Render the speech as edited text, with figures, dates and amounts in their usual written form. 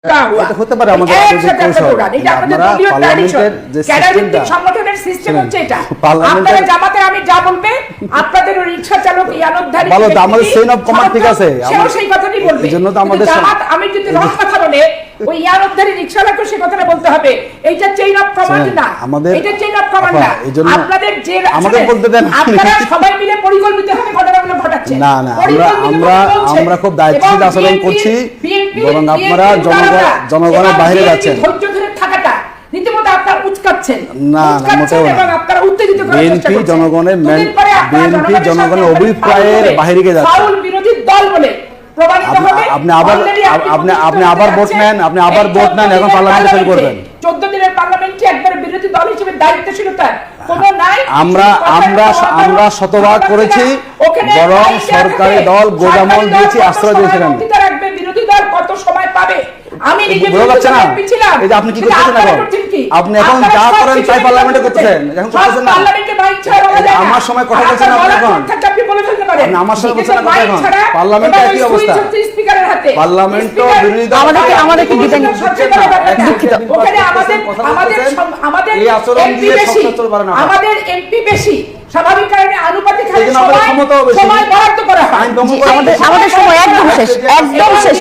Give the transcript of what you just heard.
হতে পারে আমাদের সংগঠনের সিস্টেম হচ্ছে এটা। আপনারা জামাতের আমি যা বলবে আপনাদের রিকশা চালক ইয়ানতধারী বলো তো আমাদের চেইন অফ কমান্ড ঠিক আছে, সেও সেই কথাই বলবে। এইজন্য তো আমাদের জামাত আমি যদি রং কথা বলে ওই ইয়ানতধারী রিকশাওয়ালাকে সেই কথাটা বলতে হবে। এইটা চেইন অফ কমান্ড না, এটা চেইন অফ কমান্ড না। আপনাদের যে আমাদের বলতে দেন, আপনারা সবাই মিলে পরিকল্পিতভাবে ঘটনাগুলো ঘটাচ্ছেন। না না আমরা খুব দায়িত্বশীল আচরণ করছি, বরং আপনারা জনগণের বাইরে যাচ্ছেন। ধৈর্য ধরে থাকাটা রীতিমতো আপনারা উৎকাচ্ছেন না না মোটেও না। এবং আপনারা উত্তেজিত করার চেষ্টা করছেন। বিএনপি জনগণের অভিপ্রায়ের বাইরে গিয়ে যাচ্ছে। ফাউল বিরোধী দল বলে প্রমাণিত হবে। আপনি আবার ভোট নেন, এখন পার্লামেন্টে ফেল করবেন। 14 দিনের পার্লামেন্টে একবার বিরোধী দল হিসেবে দায়িত্বশীলতা কোনো নাই। আমরা শতভাগ করেছি, বরং সরকারি দল গোজামল দিয়েছি, আশ্রয় দিয়েছিলেন। বিরোধী দল কত সময় পাবে আমি নিজে বলতে না। এই যে আপনি কি করতেছেন এখন? আপনি এখন যা করেন তাই পার্লামেন্টে করতেছেন। এখন করতেছেন না। পার্লামেন্টে মাইক ছাড়া আমার সময় কথা বলছেন আপনি এখন। আপনি বলে ফেলতে পারেন। আপনি আমার সময় বলছেন না এখন। পার্লামেন্টে কি অবস্থা? স্পিকারের হাতে। পার্লামেন্টও বিরোধী দল আমাদেরকে দিতেন দুঃখিত। ওখানে আমাদের এই আচরণ দিয়ে সংসদ চলবে না। আমাদের এমপি বেশি। স্বাভাবিক কারণে আনুপাতিক হারে সময় বরাদ্দ করা হয়। আইন ভঙ্গ আমাদের সময় একদম শেষ।